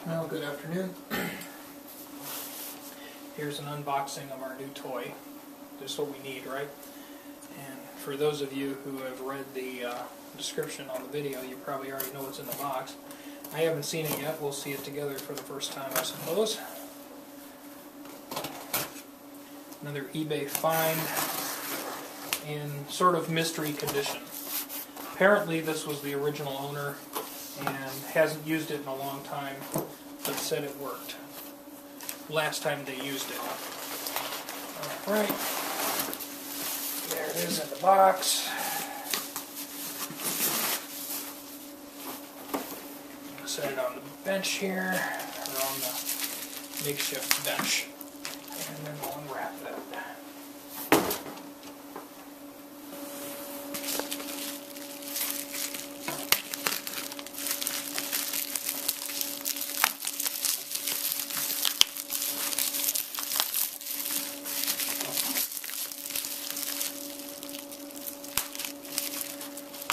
Well, good afternoon. Here's an unboxing of our new toy. Just what we need, right? And for those of you who have read the description on the video, you probably already know what's in the box. I haven't seen it yet. We'll see it together for the first time, I suppose. Another eBay find in sort of mystery condition. Apparently this was the original owner and hasn't used it in a long time, but said it worked last time they used it. Alright, there it is in the box. Set it on the bench here, or on the makeshift bench, and then we'll unwrap that.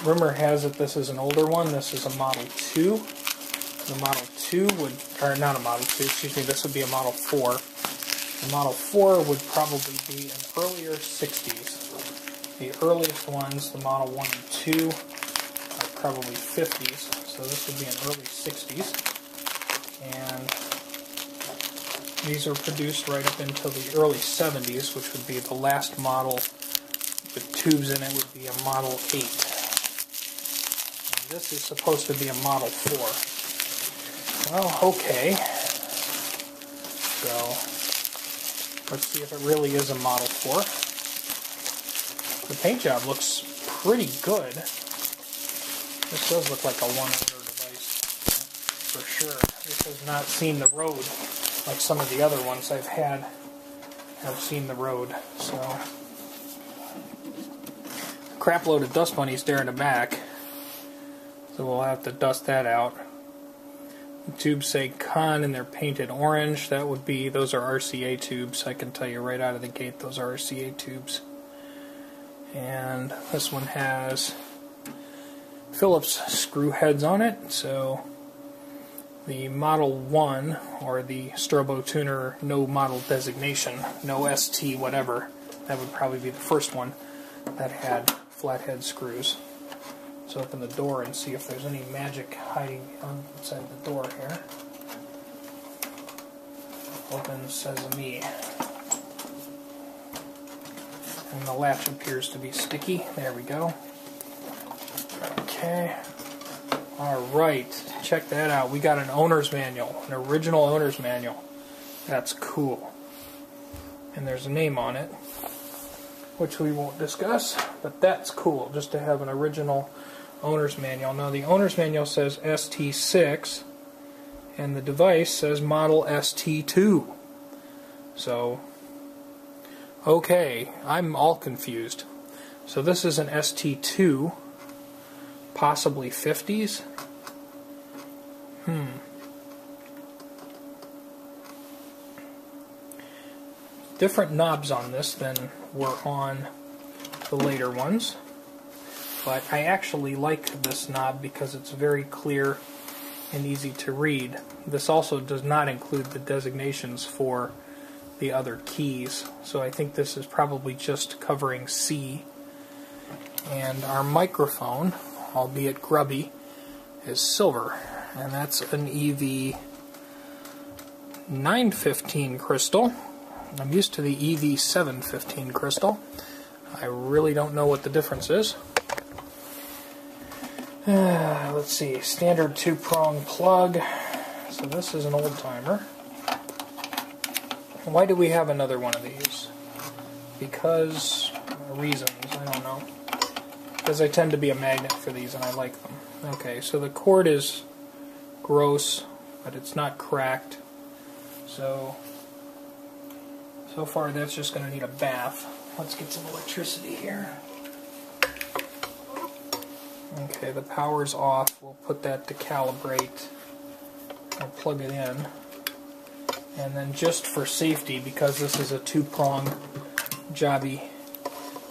Rumor has it this is an older one. This is a Model 2. The Model 2 would, or not a Model 2, excuse me, this would be a Model 4. The Model 4 would probably be an earlier 60s. The earliest ones, the Model 1 and 2, are probably 50s. So this would be an early 60s. And these are produced right up until the early 70s, which would be the last model with tubes in it would be a Model 8. This is supposed to be a Model 4. Well, okay. So, let's see if it really is a Model 4. The paint job looks pretty good. This does look like a one-owner device, for sure. This has not seen the road like some of the other ones I've had have seen the road. So, crap load of dust bunnies there in the back. So we'll have to dust that out. The tubes say Conn and they're painted orange. That would be, those are RCA tubes. I can tell you right out of the gate those are RCA tubes. And this one has Phillips screw heads on it. So the Model 1, or the Strobotuner no model designation, no ST whatever, that would probably be the first one that had flathead screws. Let's open the door and see if there's any magic hiding inside the door here. Open sesame. And the latch appears to be sticky. There we go. Okay. Alright, check that out. We got an owner's manual, an original owner's manual. That's cool. And there's a name on it, which we won't discuss, but that's cool, just to have an original owner's manual. Now the owner's manual says ST-6 and the device says model ST-2. So, okay, I'm all confused. So this is an ST-2, possibly 50s? Different knobs on this than were on the later ones. But I actually like this knob because it's very clear and easy to read. This also does not include the designations for the other keys, so I think this is probably just covering C. And our microphone, albeit grubby, is silver, and that's an EV915 crystal. I'm used to the EV715 crystal. I really don't know what the difference is. Let's see, standard 2-prong plug. So this is an old-timer. Why do we have another one of these? Because, reasons, I don't know. Because I tend to be a magnet for these and I like them. Okay, so the cord is gross, but it's not cracked. So far that's just going to need a bath. Let's get some electricity here. Okay, the power's off. We'll put that to calibrate. I'll plug it in. And then just for safety, because this is a 2-prong jobby,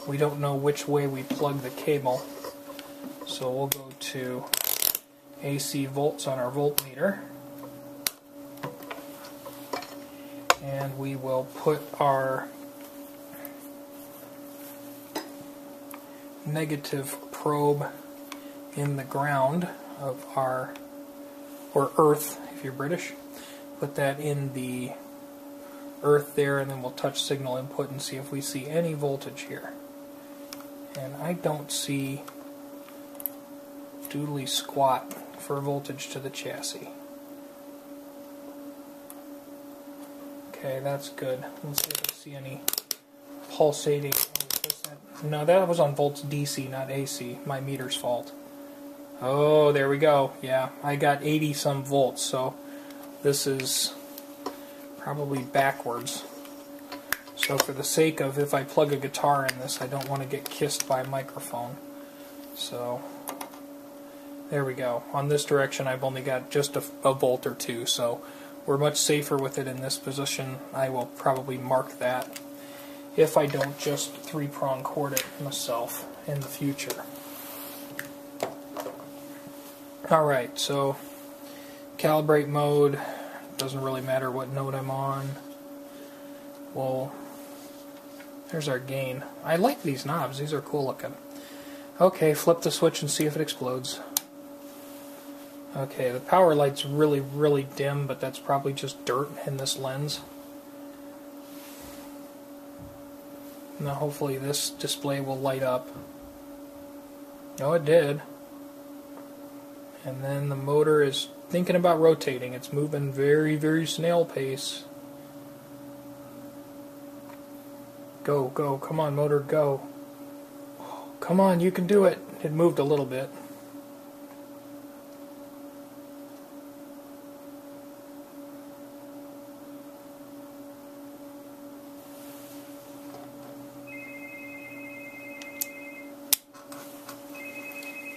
we don't know which way we plug the cable. So we'll go to AC volts on our voltmeter. And we will put our negative probe in the ground of our, or earth if you're British. Put that in the earth there, and then we'll touch signal input and see if we see any voltage here. And I don't see doodly squat for voltage to the chassis. Okay, that's good. Let's see if we see any pulsating. No, that was on volts DC, not AC. My meter's fault. Oh, there we go. Yeah, I got 80 some volts, so this is probably backwards. So for the sake of, if I plug a guitar in this, I don't want to get kissed by a microphone. So there we go. On this direction I've only got just a volt or two, so we're much safer with it in this position. I will probably mark that if I don't just three-prong cord it myself in the future. Alright, so calibrate mode, doesn't really matter what node I'm on. Well, there's our gain. I like these knobs, these are cool looking. Okay, flip the switch and see if it explodes. Okay, the power light's really, really dim, but that's probably just dirt in this lens. Now hopefully this display will light up. Oh, it did. And then the motor is thinking about rotating. It's moving very, very snail pace. Go, go, come on motor, go. Come on, you can do it. It moved a little bit.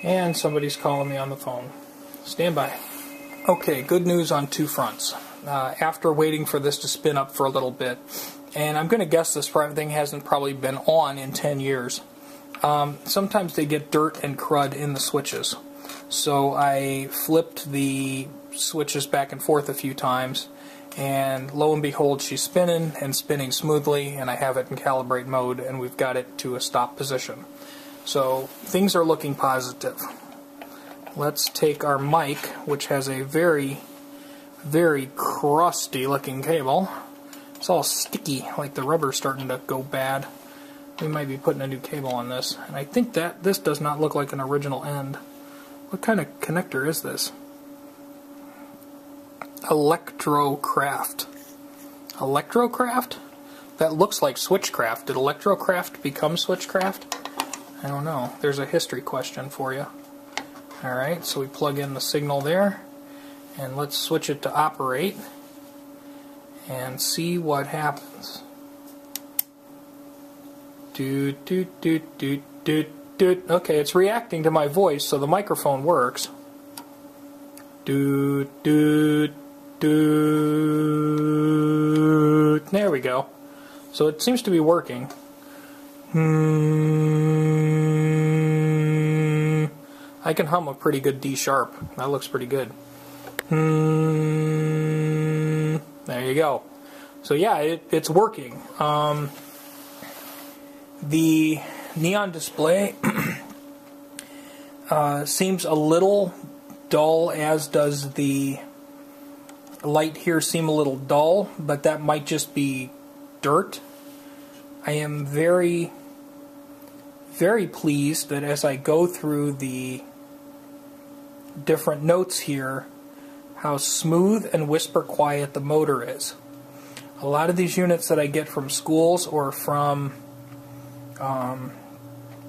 And somebody's calling me on the phone. Stand by. Okay, good news on two fronts. After waiting for this to spin up for a little bit, and I'm going to guess this thing hasn't probably been on in 10 years, sometimes they get dirt and crud in the switches. So I flipped the switches back and forth a few times, and lo and behold, she's spinning and spinning smoothly, and I have it in calibrate mode, and we've got it to a stop position. So things are looking positive. Let's take our mic, which has a very, very crusty looking cable. It's all sticky, like the rubber's starting to go bad. We might be putting a new cable on this. And I think that this does not look like an original end. What kind of connector is this? Electrocraft. Electrocraft? That looks like Switchcraft. Did Electrocraft become Switchcraft? I don't know. There's a history question for you. Alright, so we plug in the signal there, and let's switch it to operate and see what happens. Doot, doot, doot, doot, doot, doot. Okay, it's reacting to my voice, so the microphone works. Doot, doot, doot. There we go. So it seems to be working. I can hum a pretty good D sharp. That looks pretty good. There you go. So yeah, it's working. The neon display seems a little dull, as does the light here seem a little dull, but that might just be dirt. I am very, very pleased that as I go through the different notes here, how smooth and whisper quiet the motor is. A lot of these units that I get from schools or from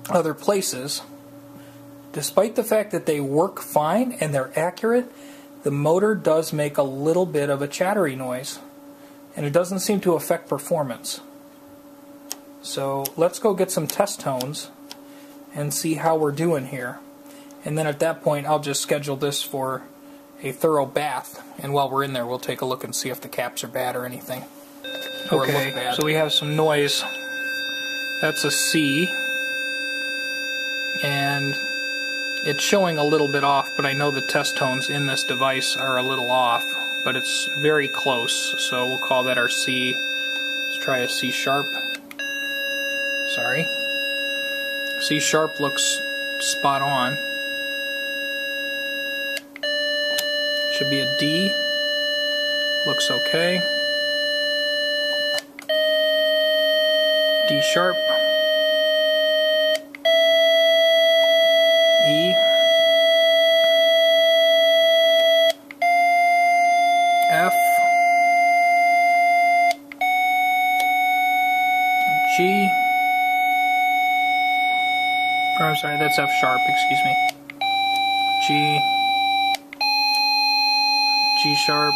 other places, despite the fact that they work fine and they're accurate, the motor does make a little bit of a chattery noise, and it doesn't seem to affect performance. So let's go get some test tones and see how we're doing here. And then at that point I'll just schedule this for a thorough bath, and while we're in there we'll take a look and see if the caps are bad or anything. Okay, so we have some noise. That's a C, and it's showing a little bit off, but I know the test tones in this device are a little off. but it's very close, so we'll call that our C. Let's try a C sharp. Sorry. C sharp looks spot on. Should be a D. Looks okay. D sharp. E. F. G. Oh, I'm sorry, that's F sharp, excuse me. G. G sharp.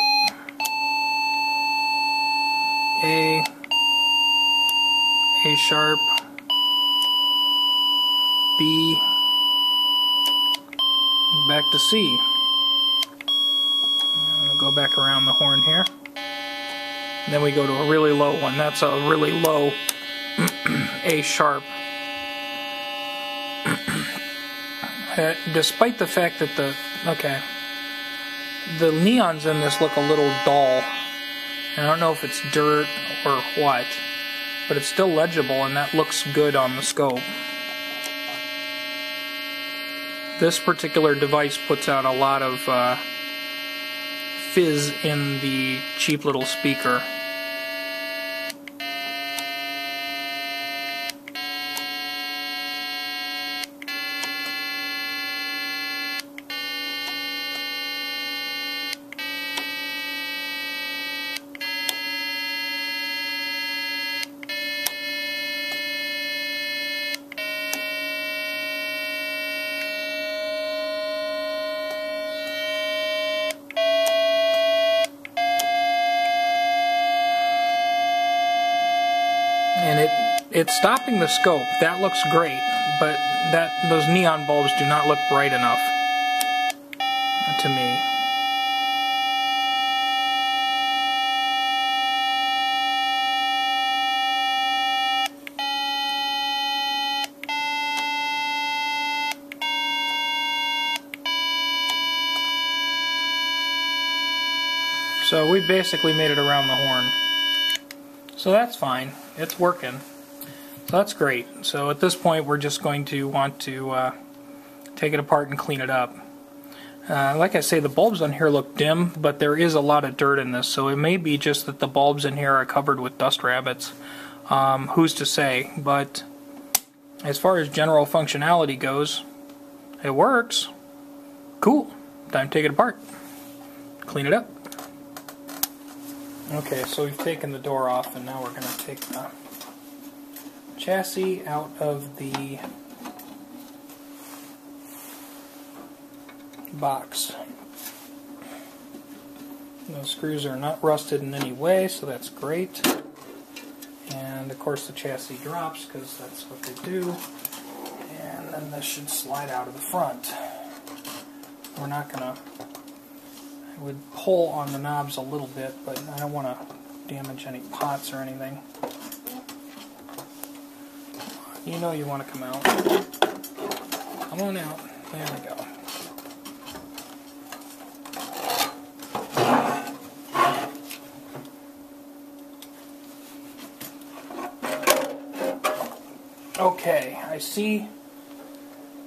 A. A sharp. B. Back to C. We'll go back around the horn here. And then we go to a really low one. That's a really low A sharp. Despite the fact that the neons in this look a little dull. I don't know if it's dirt or what, but it's still legible and that looks good on the scope. This particular device puts out a lot of fizz in the cheap little speaker. And it's stopping the scope. That looks great, but those neon bulbs do not look bright enough to me. So we basically made it around the horn. So that's fine. It's working. So that's great. So at this point we're just going to want to take it apart and clean it up. Like I say, the bulbs on here look dim, but there is a lot of dirt in this, so it may be just that the bulbs in here are covered with dust rabbits. Who's to say? But as far as general functionality goes, it works. Cool. Time to take it apart. Clean it up. Okay, so we've taken the door off, and now we're going to take the chassis out of the box. The screws are not rusted in any way, so that's great. And of course the chassis drops because that's what they do. And then this should slide out of the front. We're not going to... I would pull on the knobs a little bit, but I don't want to damage any pots or anything. You know you want to come out. Come on out. There we go. Okay, I see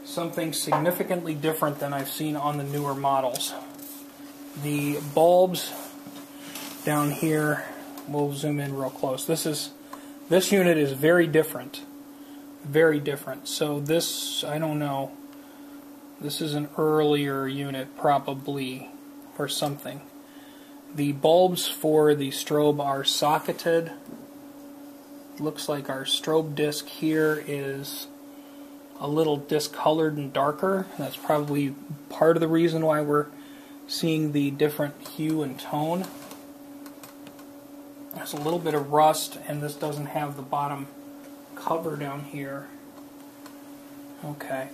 something significantly different than I've seen on the newer models. The bulbs down here, we'll zoom in real close. This unit is very different. Very different. So this, I don't know, this is an earlier unit probably, or something. The bulbs for the strobe are socketed. Looks like our strobe disc here is a little discolored and darker. That's probably part of the reason why we're seeing the different hue and tone. There's a little bit of rust, and this doesn't have the bottom cover down here. Okay.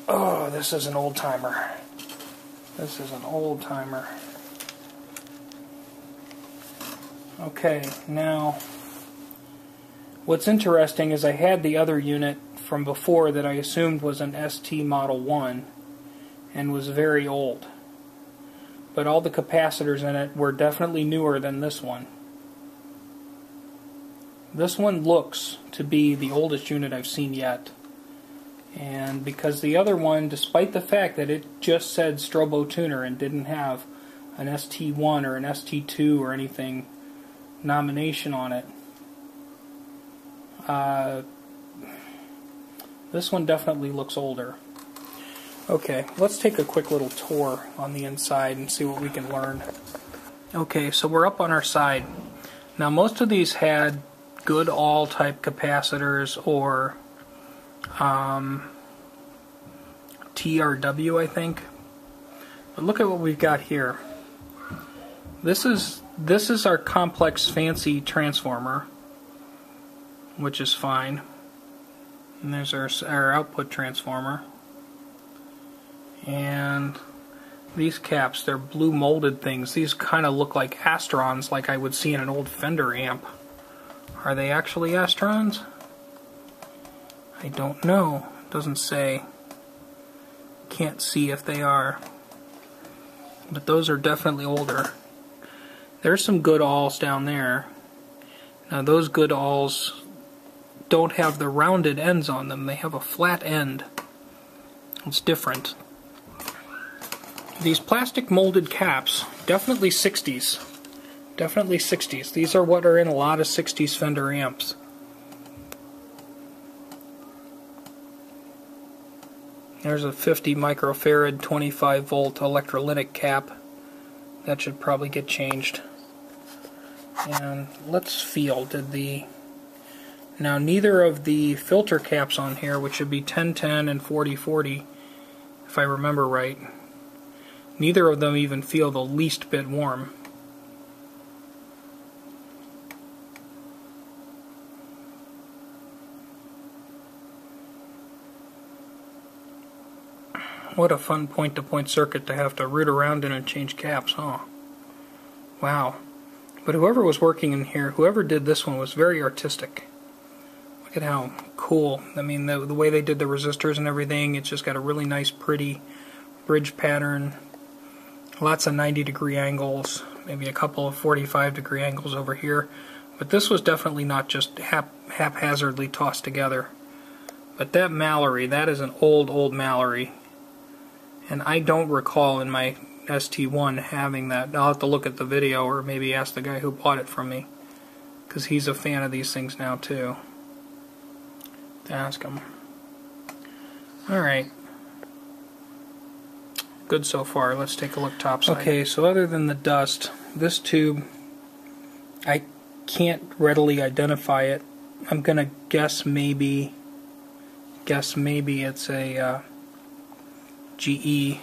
Oh, this is an old timer. This is an old timer. Okay, now what's interesting is I had the other unit from before that I assumed was an ST Model 1 and was very old. but all the capacitors in it were definitely newer than this one. This one looks to be the oldest unit I've seen yet. And because the other one, despite the fact that it just said Strobotuner and didn't have an ST-1 or an ST-2 or anything nomination on it, this one definitely looks older. Okay, let's take a quick little tour on the inside and see what we can learn. Okay, so we're up on our side. Now most of these had good all type capacitors or TRW, I think. But look at what we've got here. This is our complex fancy transformer, which is fine. And there's our output transformer. And these caps, they're blue molded things. These kind of look like Astrons, like I would see in an old Fender amp. Are they actually Astrons? I don't know. It doesn't say. Can't see if they are. But those are definitely older. There's some good alls down there. Now those good alls don't have the rounded ends on them. They have a flat end. It's different. These plastic molded caps, definitely 60s. Definitely 60s. These are what are in a lot of 60s Fender amps. There's a 50 microfarad 25 volt electrolytic cap. That should probably get changed. And let's feel, now neither of the filter caps on here, which should be 1010 and 4040, if I remember right, neither of them even feel the least bit warm. What a fun point-to-point circuit to have to root around in and change caps, huh? Wow. But whoever was working in here, whoever did this one was very artistic. Look at how cool. I mean, the way they did the resistors and everything, it's just got a really nice, pretty bridge pattern. Lots of 90-degree angles, maybe a couple of 45-degree angles over here. But this was definitely not just haphazardly tossed together. But that Mallory, that is an old Mallory. And I don't recall in my ST-1 having that. I'll have to look at the video or maybe ask the guy who bought it from me, because he's a fan of these things now too. To ask him. Alright. Good so far. Let's take a look topside. Okay, so other than the dust, this tube, I can't readily identify it. I'm gonna guess maybe it's a GE.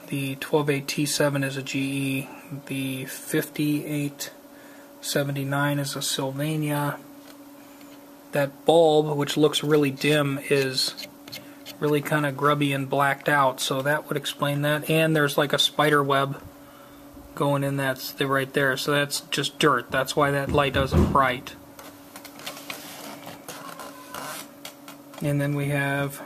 The 128T7 is a GE. The 5879 is a Sylvania. That bulb, which looks really dim, is really kind of grubby and blacked out, so that would explain that. And there's like a spider web going in that's right there, so that's just dirt. That's why that light isn't bright. And then we have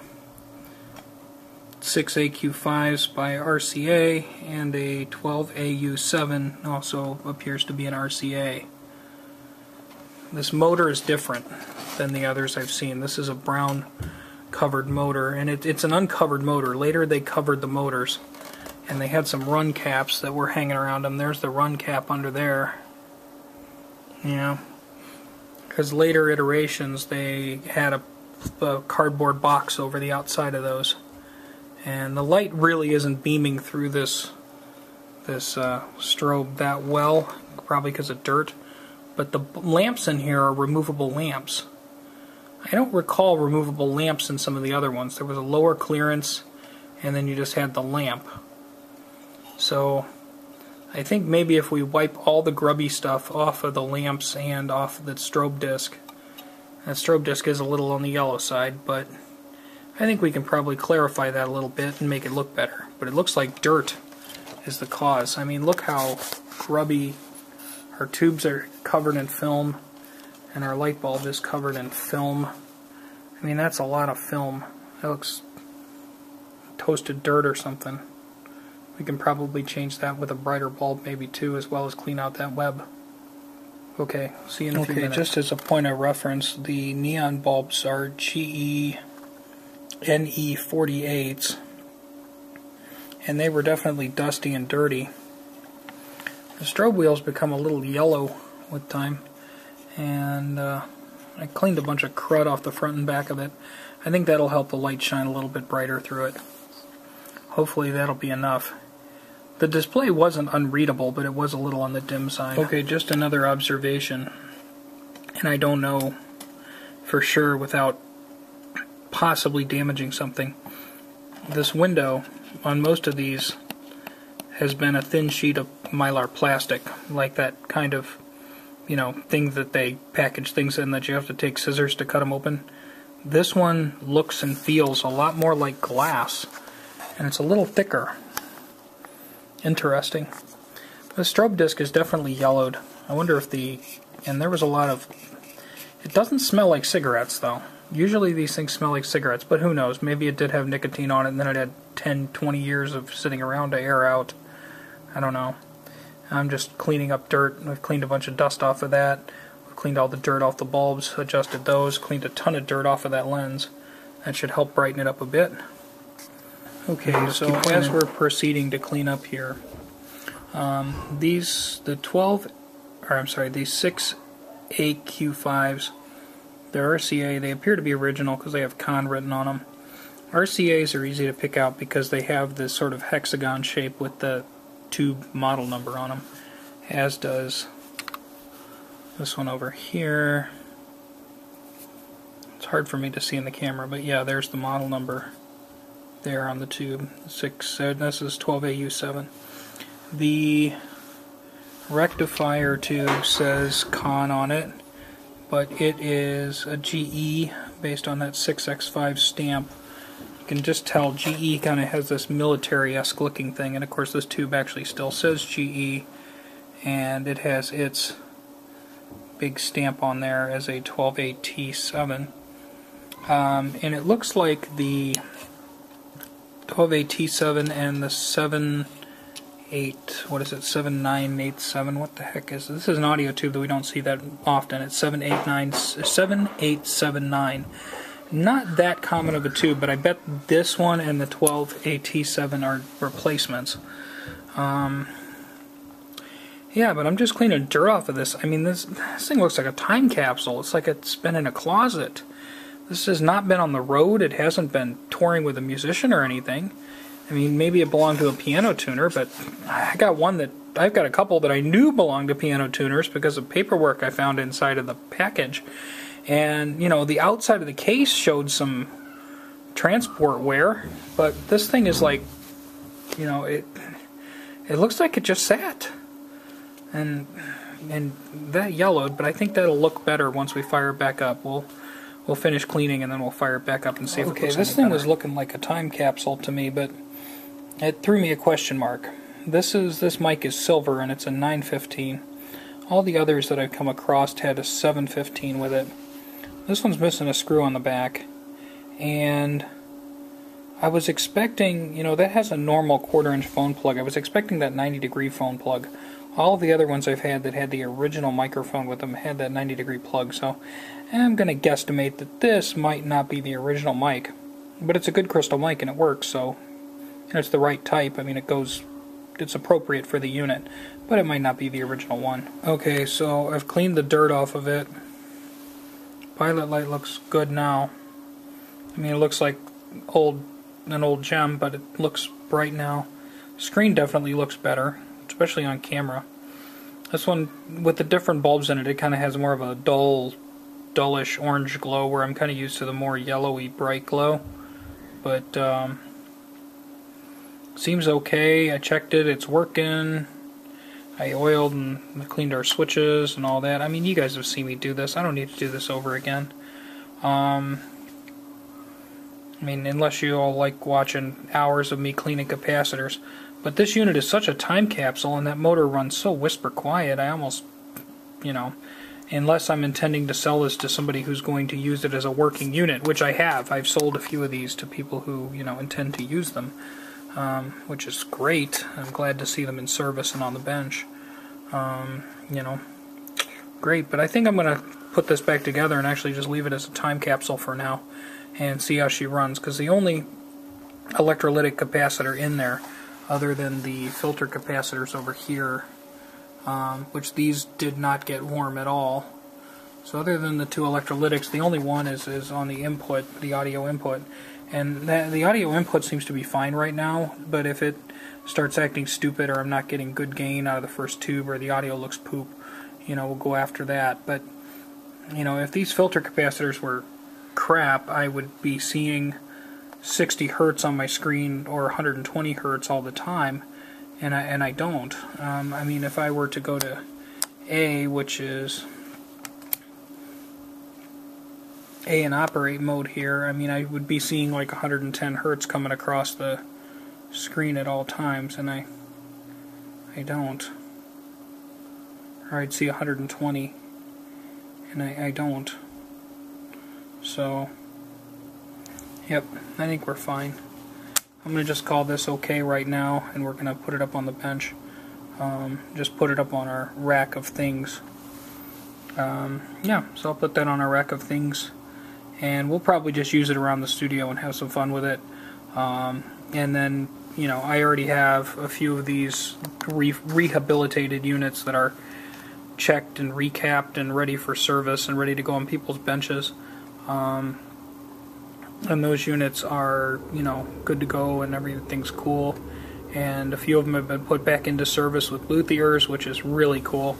6 AQ5s by RCA, and a 12 AU7 also appears to be an RCA. This motor is different than the others I've seen. This is a brown covered motor, and it's an uncovered motor. Later they covered the motors, and they had some run caps that were hanging around them. There's the run cap under there. Yeah, because later iterations they had a cardboard box over the outside of those. And the light really isn't beaming through this strobe that well, probably because of dirt. But the lamps in here are removable lamps. I don't recall removable lamps in some of the other ones. There was a lower clearance, and then you just had the lamp. So I think maybe if we wipe all the grubby stuff off of the lamps and off of the strobe disc, that strobe disc is a little on the yellow side, but I think we can probably clarify that a little bit and make it look better. But it looks like dirt is the cause. I mean, look how grubby. Our tubes are covered in film, and our light bulb is covered in film. I mean, that's a lot of film. That looks toasted dirt or something. We can probably change that with a brighter bulb maybe too, as well as clean out that web. Okay, see you in a few minutes. Just as a point of reference, the neon bulbs are GE NE48s, and they were definitely dusty and dirty. The strobe wheels become a little yellow with time, and I cleaned a bunch of crud off the front and back of it. I think that'll help the light shine a little bit brighter through it. Hopefully that'll be enough. The display wasn't unreadable, but it was a little on the dim side. Okay, just another observation, and I don't know for sure without possibly damaging something. This window on most of these has been a thin sheet of Mylar plastic, like that kind of, you know, thing that they package things in that you have to take scissors to cut them open. This one looks and feels a lot more like glass, and it's a little thicker. Interesting. The strobe disc is definitely yellowed. I wonder if and there was a lot of, it doesn't smell like cigarettes though. Usually these things smell like cigarettes, but who knows, maybe it did have nicotine on it and then it had 10, 20 years of sitting around to air out. I don't know. I'm just cleaning up dirt. I've cleaned a bunch of dust off of that. We've cleaned all the dirt off the bulbs, adjusted those, cleaned a ton of dirt off of that lens. That should help brighten it up a bit. Okay, so as we're proceeding to clean up here, these 6 AQ5s, they're RCA. They appear to be original because they have Conn written on them. RCAs are easy to pick out because they have this sort of hexagon shape with the tube model number on them, as does this one over here. It's hard for me to see in the camera, but yeah, there's the model number there on the tube. This is 12AU7. The rectifier tube says Conn on it, but it is a GE based on that 6X5 stamp. You can just tell GE kind of has this military-esque looking thing, and of course this tube actually still says GE, and it has its big stamp on there as a 12AT7. And it looks like the 12AT7 and the 7987, what the heck is this? This is an audio tube that we don't see that often. It's 7879. Not that common of a tube, but I bet this one and the 12AT7 are replacements. Yeah, but I'm just cleaning dirt off of this. I mean, this thing looks like a time capsule. It's like it's been in a closet. This has not been on the road. It hasn't been touring with a musician or anything. I mean, maybe it belonged to a piano tuner, but I've got a couple that I knew belonged to piano tuners because of paperwork I found inside of the package. And, you know, the outside of the case showed some transport wear, but this thing is like, you know, it looks like it just sat. And that yellowed, but I think that'll look better once we fire it back up. We'll finish cleaning and then we'll fire it back up and see if it looks any better. Okay, this thing was looking like a time capsule to me, but it threw me a question mark. This mic is silver and it's a 915. All the others that I've come across had a 715 with it. This one's missing a screw on the back, and I was expecting, you know, that has a normal 1/4-inch phone plug. I was expecting that 90-degree phone plug. All of the other ones I've had that had the original microphone with them had that 90-degree plug, so I'm going to guesstimate that this might not be the original mic. But it's a good crystal mic and it works, so it's the right type. I mean, it's appropriate for the unit, but it might not be the original one. Okay, so I've cleaned the dirt off of it. Pilot light looks good now. I mean, it looks like an old gem, but it looks bright now. Screen definitely looks better, especially on camera. This one, with the different bulbs in it, it kind of has more of a dullish orange glow, where I'm kind of used to the more yellowy, bright glow. But seems okay. I checked it. It's working. I oiled and cleaned our switches and all that. I mean, you guys have seen me do this. I don't need to do this over again. I mean, unless you all like watching hours of me cleaning capacitors. But this unit is such a time capsule, and that motor runs so whisper quiet, I almost, you know, unless I'm intending to sell this to somebody who's going to use it as a working unit, which I have. I've sold a few of these to people who, you know, intend to use them. which is great. I'm glad to see them in service and on the bench. You know, great. But I think I'm going to put this back together and actually just leave it as a time capsule for now and see how she runs, because the only electrolytic capacitor in there, other than the filter capacitors over here, which these did not get warm at all. So other than the two electrolytics, the only one is on the input, the audio input. And the audio input seems to be fine right now, but if it starts acting stupid or I'm not getting good gain out of the first tube or the audio looks poop, you know, we'll go after that. But, you know, if these filter capacitors were crap, I would be seeing 60 hertz on my screen or 120 hertz all the time, and I don't. I mean, if I were to go to A, which is A in operate mode here, I mean, I would be seeing like 110 hertz coming across the screen at all times, and I don't. Or I'd see 120, and I don't. So, yep, I think we're fine. I'm going to just call this okay right now, and we're going to put it up on the bench. Just put it up on our rack of things. Yeah, so I'll put that on our rack of things, and we'll probably just use it around the studio and have some fun with it. And then, you know, I already have a few of these rehabilitated units that are checked and recapped and ready for service and ready to go on people's benches. And those units are, you know, good to go and everything's cool. And a few of them have been put back into service with luthiers, which is really cool.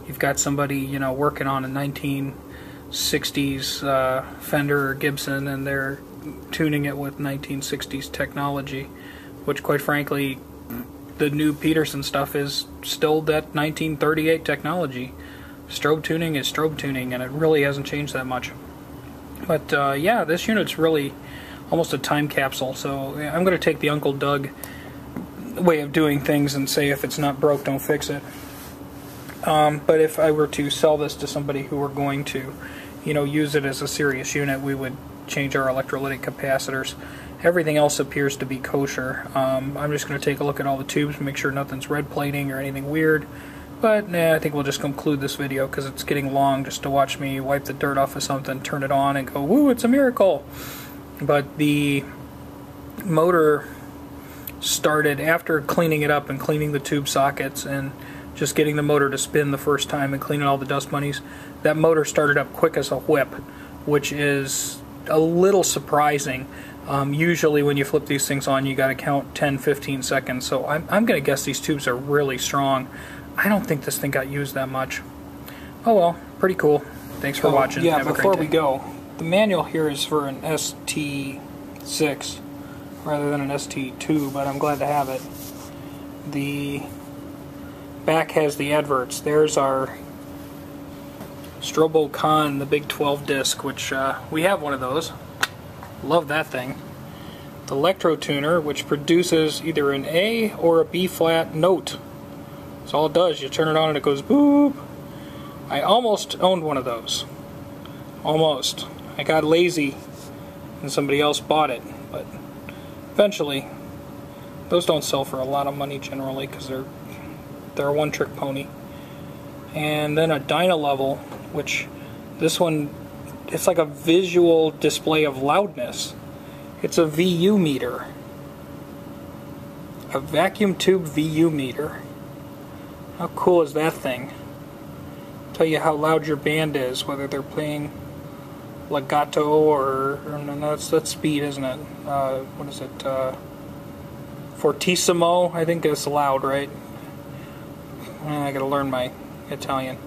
You've got somebody, you know, working on a 1960s Fender or Gibson, and they're tuning it with 1960s technology, which, quite frankly, the new Peterson stuff is still that 1938 technology. Strobe tuning is strobe tuning, and it really hasn't changed that much. But yeah, this unit's really almost a time capsule, so I'm going to take the Uncle Doug way of doing things and say if it's not broke, don't fix it. But if I were to sell this to somebody who were going to, you know, use it as a serious unit, we would change our electrolytic capacitors. Everything else appears to be kosher. I'm just going to take a look at all the tubes and make sure nothing's red plating or anything weird. But I think we'll just conclude this video because it's getting long just to watch me wipe the dirt off of something, turn it on, and go, woo, it's a miracle. But the motor started after cleaning it up and cleaning the tube sockets and just getting the motor to spin the first time and cleaning all the dust bunnies. That motor started up quick as a whip, which is a little surprising. Usually when you flip these things on, you got to count 10-15 seconds. So I'm going to guess these tubes are really strong. I don't think this thing got used that much. Oh well, pretty cool. Thanks for watching. Yeah, Have before a great day. we go, the manual here is for an ST-6 rather than an ST-2, but I'm glad to have it. The back has the adverts. There's our Strobo Conn, the big 12 disc, which we have one of those. Love that thing. The Electro Tuner, which produces either an A or a B flat note. That's all it does. You turn it on and it goes boop. I almost owned one of those. Almost. I got lazy and somebody else bought it, but eventually those don't sell for a lot of money generally because they're a one-trick pony. And then a Dynalevel, which this one, it's like a visual display of loudness. It's a VU meter. A vacuum tube VU meter. How cool is that thing? Tell you how loud your band is, whether they're playing legato or no, that's speed, isn't it? What is it? Fortissimo, I think that's loud, right? I gotta learn my Italian.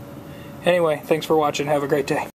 Anyway, thanks for watching. Have a great day.